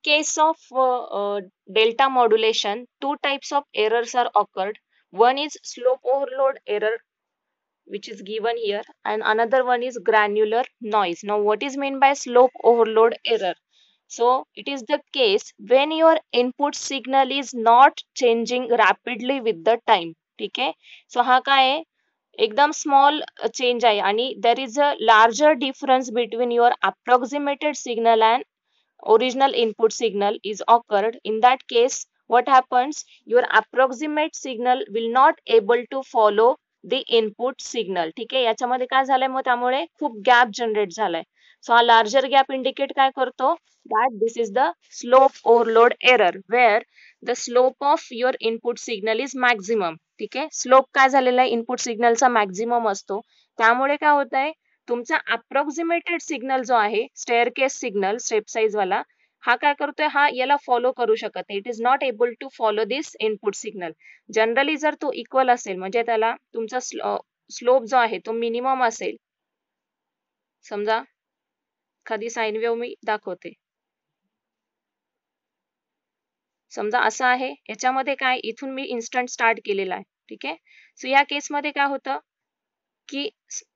case of delta modulation, two types of errors are occurred. One is slope overload error, which is given here, and another one is granular noise. Now what is meant by slope overload error? So it is the case when your input signal is not changing rapidly with the time. ठीक आहे. So हा काय आहे, एकदम small change आहे आणि there is a larger difference between your approximated signal and original input signal is occurred. In that case, what happens, your approximate signal will not able to follow the input signal. ठीक आहे. याच्यामध्ये काय झालंय, मग त्यामुळे खूप gap generate झालाय. So हा लार्जर गॅप इंडिकेट काय करतो, that this is the slope overload error where the slope of your input signal is maximum. ठीक आहे. स्लोप काय झालेला आहे, इनपुट सिग्नलचा मॅक्झिमम असतो. त्यामुळे काय होत आहे, तुमचा अप्रॉक्सिमेटेड सिग्नल जो आहे, स्टेअरकेस सिग्नल स्टेप साइज वाला, हा काय करतोय, हा याला फॉलो करू शकत नाही. It is not able to follow this input signal. Generally जर तो इक्वल असेल, म्हणजे त्याला तुमचा स्लोप जो आहे तो मिनिमम असेल. समजा एखादी साइन वेव्ह मी दाखवते. समजा असं आहे, याच्यामध्ये काय, इथून मी इन्स्टंट स्टार्ट केलेला आहे. ठीक आहे. सो या केसमध्ये काय होतं की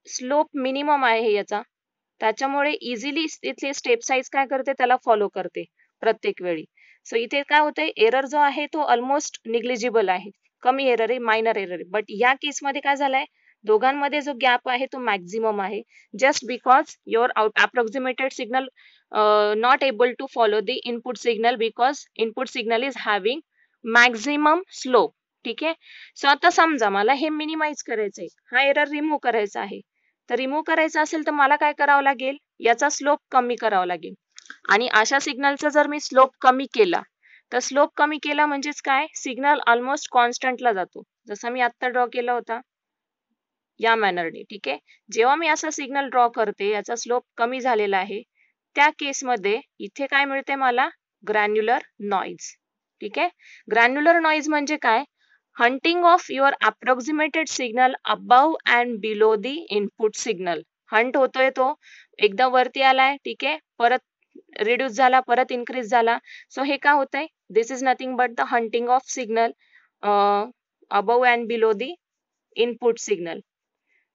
स्लोप मिनिमम आहे याचा, त्याच्यामुळे इझिली इथले स्टेप साइज काय करते, त्याला फॉलो करते प्रत्येक वेळी. सो इथे काय होतंय, एरर जो आहे तो ऑलमोस्ट निग्लिजिबल आहे, कमी एरर आहे, मायनर एरर आहे. बट या केसमध्ये काय झालंय, दोघांमध्ये जो गॅप आहे तो मॅक्झिमम आहे, just because your approximated signal not able to follow the input signal because input signal is having maximum slope. ठीक आहे. सो आता समजा मला हे मिनिमाइज करायचंय, हा एरर रिमूव्ह करायचा आहे. तर रिमूव्ह करायचा असेल तर मला काय करावं लागेल, याचा स्लोप कमी करावा लागेल. आणि अशा सिग्नलचा जर मी स्लोप कमी केला, तर स्लोप कमी केला म्हणजेच काय, सिग्नल ऑलमोस्ट कॉन्स्टंटला जातो, जसा मी आता ड्रॉ केला होता या मॅनरने. ठीक आहे. जेव्हा मी असा सिग्नल ड्रॉ करते, याचा स्लोप कमी झालेला आहे, त्या केसमध्ये इथे काय मिळते मला, ग्रॅन्युलर नॉइज. ठीक आहे. ग्रॅन्युलर नॉइज म्हणजे काय, hunting of your approximated signal above and below the input signal. Hunt होतोय तो, एकदा वरती आलाय, ठीक आहे, परत रिड्यूस झाला, परत इन्क्रीज झाला. सो हे काय होतंय, this is nothing but the hunting of signal above and below the input signal.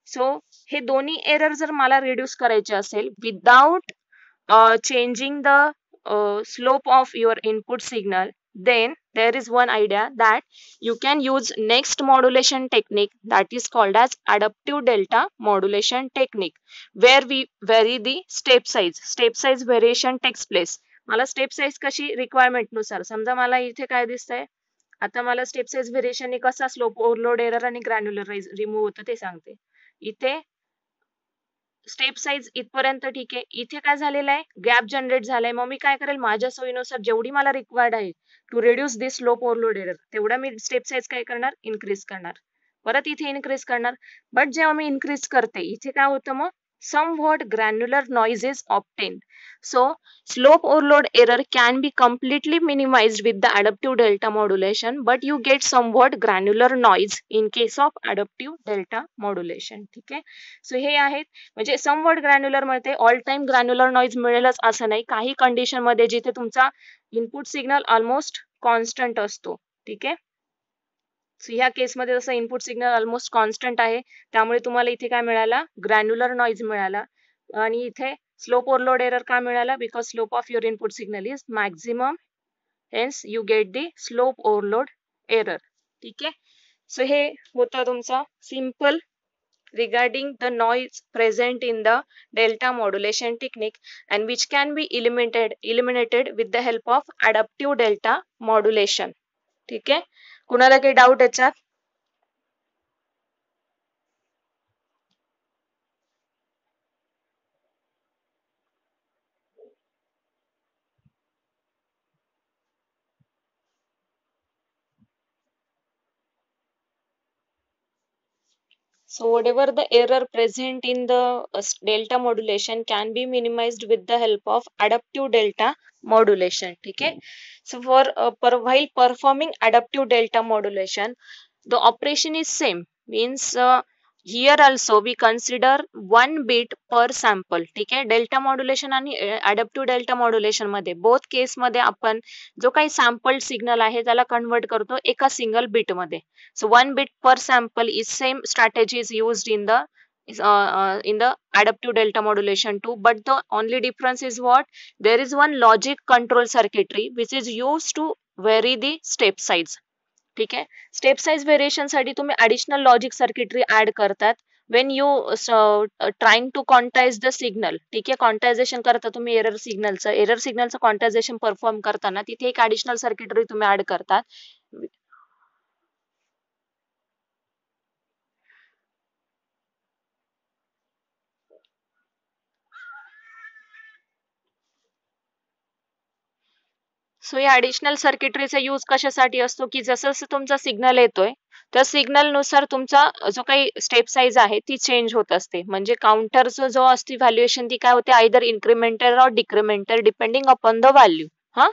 So हे दोन्ही एरर जर मला रिड्यूस करायचे असेल without changing the slope of your input signal, then there is one idea that you can use next modulation technique, that is called as adaptive delta modulation technique, where we vary the step size. Step size variation takes place. मला step size कशी requirement नुसार, समजा मला इथे काय दिसतंय, आता मला स्टेप साइज व्हेरिएशन कसा स्लोप ओव्हरलोड एरर आणि ग्रॅन्युलर रिमूव्ह होतं ते सांगते. इथे स्टेप साइज इथपर्यंत ठीक आहे. इथे काय झालेलं आहे, गॅप जनरेट झालाय. मग मी काय करेल, माझ्या सोयीनुसार जेवढी मला रिक्वायर्ड आहे to reduce this slope overload error, तेवढा मी स्टेप साइज काय करणार, इन्क्रीज करणार, परत इथे इन्क्रीज करणार. बट जेव्हा मी इन्क्रीज करते, इथे काय होतं, मग somewhat granular noise is obtained. So slope overload error can be completely minimized with the adaptive delta modulation, but you get somewhat granular noise in case of adaptive delta modulation. ठीक आहे. So हे आहेत, म्हणजे somewhat granular मिळते, all time granular noise मिळेलच असं नाही, काही कंडिशन मध्ये जिथे तुमचा इनपुट सिग्नल ऑलमोस्ट कॉन्स्टंट असतो. ठीक आहे. सो ह्या केसमध्ये जसं इनपुट सिग्नल ऑलमोस्ट कॉन्स्टंट आहे, त्यामुळे तुम्हाला इथे काय मिळाला, ग्रॅन्युलर नॉइज मिळाला. आणि इथे स्लोप ओव्हरलोड एरर काय मिळाला, because slope of your input signal is maximum, hence you get the slope overload error. ठीक आहे. सो हे होतं तुमचं simple regarding the noise present in the delta modulation technique and which can be eliminated with the help of adaptive delta modulation. ठीक आहे. कुणाला काही doubt याच्यात? So whatever the error present in the delta modulation can be minimized with the help of adaptive delta modulation. ठीक आहे. So while performing adaptive delta modulation, the operation is same, means here also we consider 1 bit पर sample. ठीक आहे. Delta modulation आणि adaptive delta modulation मध्ये both case मध्ये आपण जो काही सॅम्पल सिग्नल आहे त्याला कन्वर्ट करतो एका सिंगल बीट मध्ये. सो 1 बीट पर sample is same strategy is used in the adaptive delta modulation too, but the only difference is what, there is one logic control circuitry which is used to vary the step size. ठीक आहे. Step size variation साठी तुम्ही additional logic circuitry add करतात when you trying to quantize the signal. ठीक आहे. Quantization करता तुम्ही error सिग्नलचं quantization perform करताना तिथे एक ऍडिशनल सर्किटरी तुम्ही ऍड करतात. सो या ऍडिशनल सर्किटरीचा यूज कशासाठी असतो की जसं जसं तुमचा सिग्नल येतोय त्या सिग्नल नुसार तुमचा जो काही स्टेप साईज आहे ती चेंज होत असते. म्हणजे काउंटरचं जो असते व्हॅल्युएशन ती काय होते, आयदर इन्क्रीमेंटल और decremental depending upon the value. हा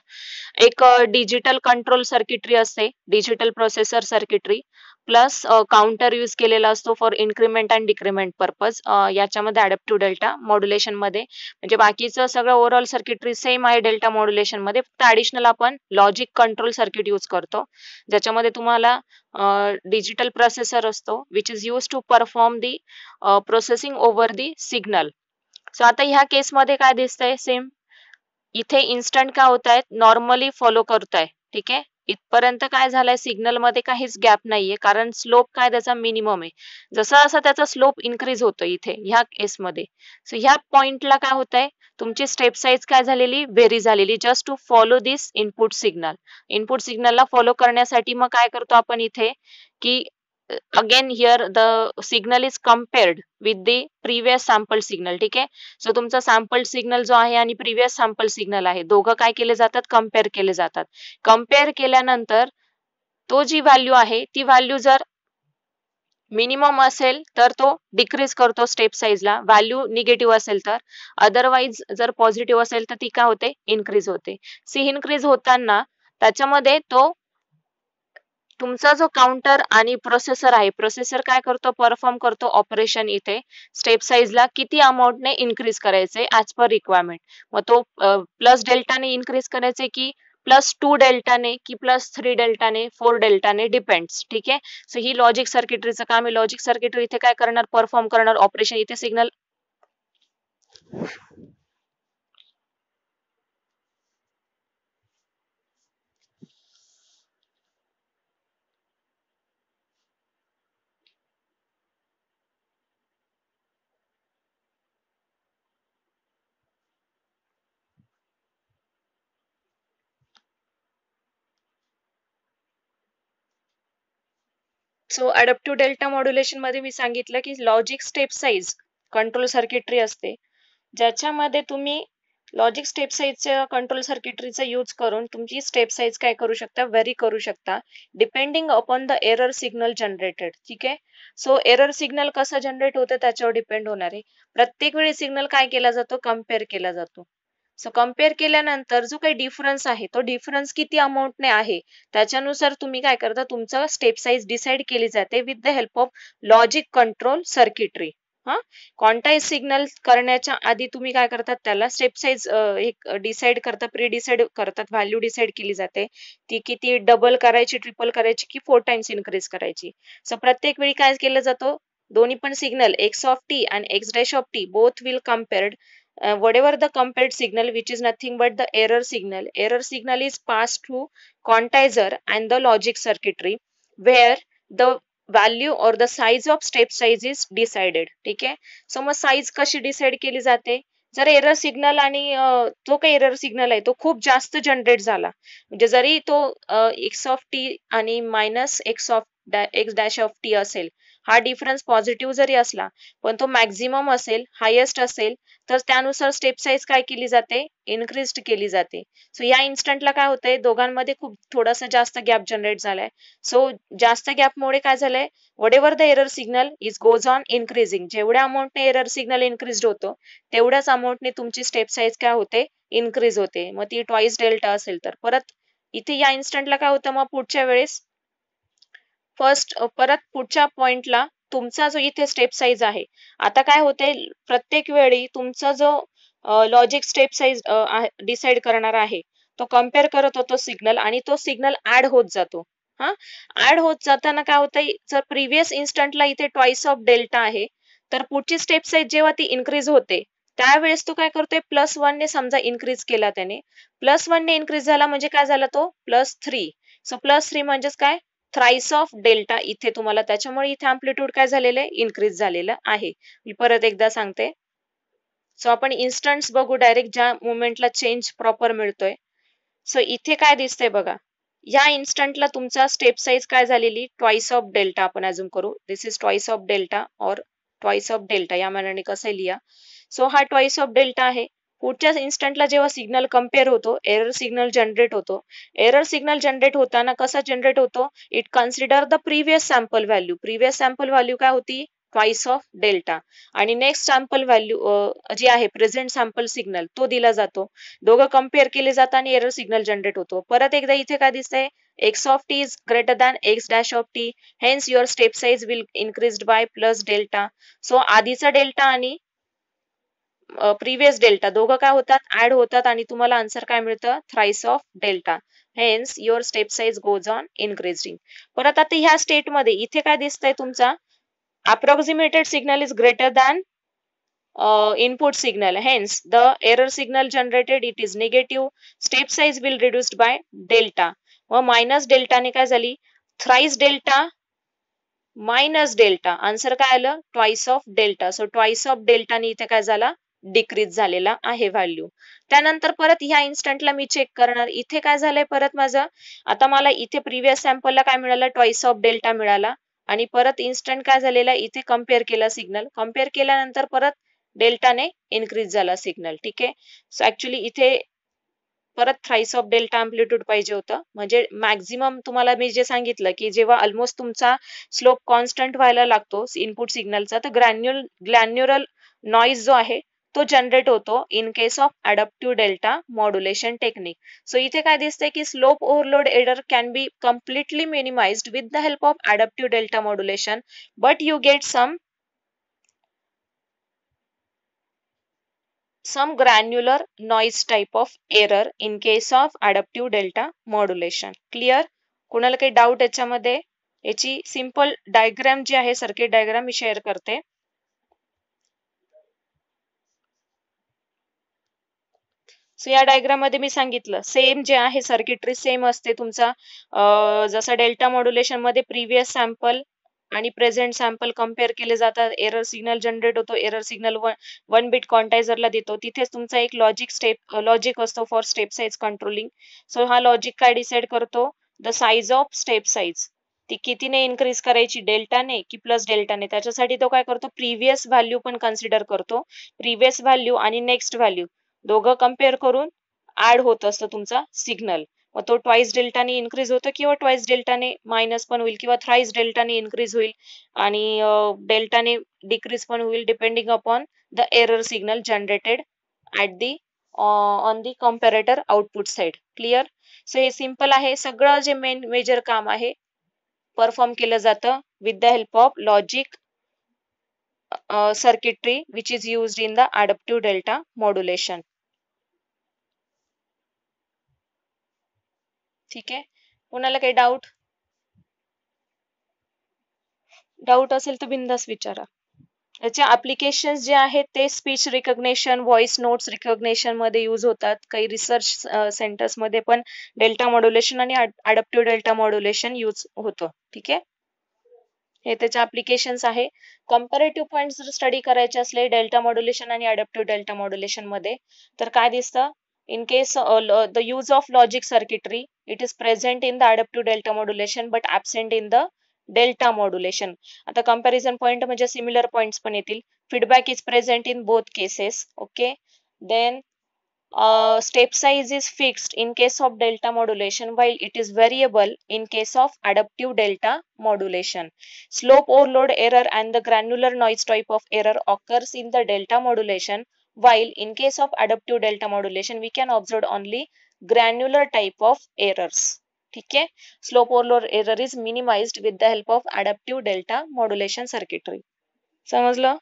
एक डिजिटल कंट्रोल सर्किटरी असते, digital processor circuitry plus counter use केलेला असतो for increment and decrement purpose. याच्यामध्ये अडॅप्टिव्ह डेल्टा मॉड्युलेशन मध्ये म्हणजे बाकीचं सगळं ओव्हरऑल सर्किटरी सेम आहे डेल्टा मॉड्युलेशन मध्ये, फक्त ऍडिशनल आपण लॉजिक कंट्रोल सर्किट यूज करतो ज्याच्यामध्ये तुम्हाला डिजिटल प्रोसेसर असतो which is use to perform the processing over the signal. So आता ह्या केसमध्ये काय दिसतंय, सेम इथे इन्स्टंट काय होत आहेत, नॉर्मली फॉलो करताय. ठीक आहे. इथपर्यंत काय झालंय, सिग्नल मध्ये काहीच गॅप नाहीये कारण स्लोप काय त्याचा मिनिमम आहे. जसा जसा त्याचा स्लोप इन्क्रीज होतो इथे ह्या केसमध्ये, सो ह्या पॉइंटला काय होत आहे, तुमची स्टेप साईज काय झालेली, व्हेरी झालेली just to follow this input signal. Input सिग्नलला फॉलो करण्यासाठी मग काय करतो आपण इथे की again here the signal is compared with the previous sample signal. ठीक आहे. सो तुमचा सॅम्पल सिग्नल जो आहे आणि प्रिव्हियस सॅम्पल सिग्नल आहे दोघं काय केले जातात, कम्पेअर केले जातात. कम्पेअर केल्यानंतर तो जी व्हॅल्यू आहे ती व्हॅल्यू जर मिनिमम असेल तर तो डिक्रीज करतो स्टेप साईजला, व्हॅल्यू निगेटिव्ह असेल तर, अदरवाईज जर पॉझिटिव्ह असेल तर ती काय होते, इन्क्रीज होते. सी इन्क्रीज होताना त्याच्यामध्ये तो तुमचा जो काउंटर आणि प्रोसेसर आहे, प्रोसेसर काय करतो, परफॉर्म करतो ऑपरेशन इथे स्टेप साईजला किती अमाऊंटने इन्क्रीज करायचे ऍज पर रिक्वायरमेंट. मग तो प्लस डेल्टाने इन्क्रीज करायचे की +2 डेल्टाने की +3 डेल्टाने 4 डेल्टाने डिपेंड्स. ठीक आहे. सो ही लॉजिक सर्किटरीचं काम आहे. लॉजिक सर्किटरी इथे काय करणार, परफॉर्म करणार ऑपरेशन. इथे signal so adaptive delta modulation मध्ये मी सांगितलं की logic step size control circuitry असते ज्याच्यामध्ये तुम्ही लॉजिक स्टेप साईजच्या कंट्रोल सर्किटरीचा यूज करून तुमची स्टेप साईज काय करू शकता, व्हेरी करू शकता depending upon the error signal generated. ठीक आहे. सो एरर सिग्नल कसं जनरेट होतं त्याच्यावर डिपेंड होणार आहे. प्रत्येक वेळी सिग्नल काय केला जातो, कम्पेअर केला जातो. सो कम्पेअर केल्यानंतर जो काही डिफरन्स आहे तो डिफरन्स किती अमाऊंटने आहे त्याच्यानुसार तुम्ही काय करता, तुमचं स्टेप साईज डिसाइड केली जाते with the help of logic control circuitry. हा क्वांटाइज सिग्नल करण्याच्या आधी तुम्ही काय करतात, त्याला स्टेप साईज एक डिसाइड करता, प्री डिसाइड करतात, व्हॅल्यू डिसाइड केली जाते ती किती डबल करायची, ट्रिपल करायची की 4 टाइम्स इन्क्रीज करायची. सो प्रत्येक वेळी काय केलं जातो, दोन्ही पण सिग्नल एक्स ऑफ टी आणि x dash of T both will compared. Whatever the compared signal which is nothing but the error signal is passed through quantizer and the logic circuitry where the value or the size of step size is decided. ठीक आहे. So मग size कशी decide केली जाते, जर error signal आणि तो काही एरर सिग्नल आहे तो खूप जास्त जनरेट झाला म्हणजे जरी तो एक्स ऑफ टी आणि minus x dash of T असेल, हा डिफरन्स पॉझिटिव्ह जरी असला पण तो मॅक्झिमम असेल, हायेस्ट असेल तर त्यानुसार स्टेप साईज काय केली जाते, इन्क्रीज केली जाते. सो या इन्स्टंटला काय होतंय, दोघांमध्ये खूप थोडासा जास्त गॅप जनरेट झालाय. सो जास्त गॅपमुळे काय झालंय, whatever the error signal is goes on increasing, जेवढ्या अमाऊंटने एरर सिग्नल इन्क्रीज होतो तेवढ्याच अमाऊंटने तुमची स्टेप साईज काय होते, इन्क्रीज होते. मग ती ट्वाइस डेल्टा असेल तर परत इथे या इन्स्टंटला काय होतं, मग पुढच्या वेळेस परत पुढच्या पॉइंटला तुमचा जो इथे स्टेप साईज आहे, आता काय होते प्रत्येक वेळी तुमचा जो लॉजिक स्टेप साईज डिसाइड करणार आहे, तो कम्पेअर करत होतो सिग्नल आणि तो सिग्नल ऍड होत जातो. हा, ऍड होत जाताना काय होतंय, जर प्रिव्हियस इन्स्टंटला इथे ट्वाइस ऑफ डेल्टा आहे, तर पुढची स्टेप साईज जेव्हा ती इन्क्रीज होते, त्यावेळेस तो काय करतोय +1 ने समजा इन्क्रीज केला त्याने, +1 ने इन्क्रीज झाला म्हणजे काय झाला तो +3. सो +3 म्हणजेच काय, थ्राईस ऑफ डेल्टा इथे तुम्हाला, त्याच्यामुळे इथे अँप्लिट्यूड काय झालेलं आहे, इन्क्रीज झालेलं आहे. मी परत एकदा सांगते. सो आपण इन्स्टंट्स बघू डायरेक्ट ज्या मोमेंटला चेंज प्रॉपर मिळतोय. सो इथे काय दिसतंय बघा, या इन्स्टंटला तुमचा स्टेप साईज काय झालेली, ट्वाइस ऑफ डेल्टा आपण अजून करू. दिस इज ट्वाइस ऑफ डेल्टा और ट्वाइस ऑफ डेल्टा, या मानाने कसं लिहा. सो हा ट्वाइस ऑफ डेल्टा आहे. पुढच्या इन्स्टंटला जेव्हा सिग्नल कम्पेअर होतो, एरर सिग्नल जनरेट होतो. एरर सिग्नल जनरेट होताना कसा जनरेट होतो, it consider the previous sample value. Previous sample value काय होती, ट्वाइस ऑफ डेल्टा, आणि नेक्स्ट सॅम्पल व्हॅल्यू जी आहे प्रेझेंट सॅम्पल सिग्नल, तो दिला जातो. दोघं कम्पेअर केले जातात आणि एरर सिग्नल जनरेट होतो. परत एकदा इथे काय दिसतंय, x of t is greater than x dash of t, hence your step size will increased by plus delta. So आधीचा डेल्टा आणि प्रिव्हियस डेल्टा दोघं काय होतात, ऍड होतात आणि तुम्हाला आन्सर काय मिळतं, thrice of delta. Hence your step size goes on increasing. परत आता ह्या स्टेट मध्ये इथे काय दिसतंय, तुमचा approximated signal is greater than input signal, hence the error signal generated it is negative, step size will reduced by delta. व minus delta ने काय झाली, thrice delta minus delta, answer काय आलं, twice of delta. So twice of delta ने इथे काय झाला, डिक्रीज झालेला आहे व्हॅल्यू. त्यानंतर परत ह्या इन्स्टंटला मी चेक करणार, इथे काय झालंय परत माझं, आता मला इथे प्रिव्हियस सॅम्पलला काय मिळालं, ट्वाइस ऑफ डेल्टा मिळाला, आणि परत इन्स्टंट काय झालेला, इथे कम्पेअर केला सिग्नल, कम्पेअर केल्यानंतर परत डेल्टाने इन्क्रीज झाला सिग्नल. ठीक आहे. सो ऍक्च्युली इथे परत थ्राइस ऑफ डेल्टा अँप्लिट्यूड पाहिजे होतं, म्हणजे मॅक्झिमम तुम्हाला मी जे सांगितलं की जेव्हा ऑलमोस्ट तुमचा स्लोप कॉन्स्टंट व्हायला लागतो इनपुट सिग्नलचा, तर ग्रॅन्युलर नॉइज जो आहे तो जनरेट होतो in case of adaptive delta modulation technique. So इथे काय दिसतंय की slope overload error can be completely minimised with the help of adaptive delta modulation, but you get some granular noise type of error in case of adaptive delta modulation. Clear? कोणाला काही doubt याच्यामध्ये, याची simple diagram जी आहे, circuit diagram मी share करते. So या diagram मध्ये मी सांगितलं same जे आहे सर्किटरी सेम असते तुमचा, जसं डेल्टा मॉड्युलेशन मध्ये प्रिव्हियस सॅम्पल आणि प्रेझेंट सॅम्पल कम्पेअर केले जातात, एरर सिग्नल जनरेट होतो, एरर सिग्नल वन बिट क्वांटायझरला देतो, तिथेच तुमचा एक लॉजिक असतो for step size controlling. So हा लॉजिक काय डिसाइड करतो, the size of step size, ती कितीने इन्क्रीज करायची, डेल्टाने की प्लस डेल्टाने, त्याच्यासाठी तो काय करतो, प्रिव्हियस व्हॅल्यू पण कन्सिडर करतो. प्रिव्हियस व्हॅल्यू आणि नेक्स्ट व्हॅल्यू दोघं कम्पेअर करून ऍड होत असतं तुमचा सिग्नल. मग तो ट्वाइस डेल्टाने इन्क्रीज होतो किंवा ट्वाइस डेल्टाने मायनस पण होईल किंवा थ्राइस डेल्टाने इन्क्रीज होईल आणि डेल्टाने डिक्रीज पण होईल, depending upon the error signal generated at the on the comparator output side. Clear? So हे सिंपल आहे, सगळं जे मेजर काम आहे परफॉर्म केलं जातं with the help of logic circuitry which is used in the adaptive delta modulation. ठीक आहे. कोणाला काही डाऊट असेल तर बिंदास विचारा. याचे ऍप्लिकेशन्स जे आहेत ते speech recognition, voice notes recognition मध्ये यूज होतात. काही रिसर्च सेंटर्स मध्ये पण डेल्टा मॉड्युलेशन आणि अडॅप्टिव्ह डेल्टा मॉड्युलेशन यूज होतं. ठीक आहे. हे त्याचे ऍप्लिकेशन्स आहे. कंपॅरेटिव्ह पॉइंट्स जर स्टडी करायचे असले डेल्टा मॉड्युलेशन आणि अडॅप्टिव्ह डेल्टा मॉड्युलेशन मध्ये, तर काय दिसतं, in case the use of logic circuitry it is present in the adaptive delta modulation but absent in the delta modulation. आता comparison point म्हणजे similar points पण येतील. Feedback is present in both cases. Okay. Then step size is fixed in case of delta modulation while it is variable in case of adaptive delta modulation. Slope overload error and the granular noise type of error occurs in the delta modulation, while in case of adaptive delta modulation we can observe only granular type of errors. ठीक आहे. Slope overload error is minimised with the help of adaptive delta modulation circuitry. समजलं?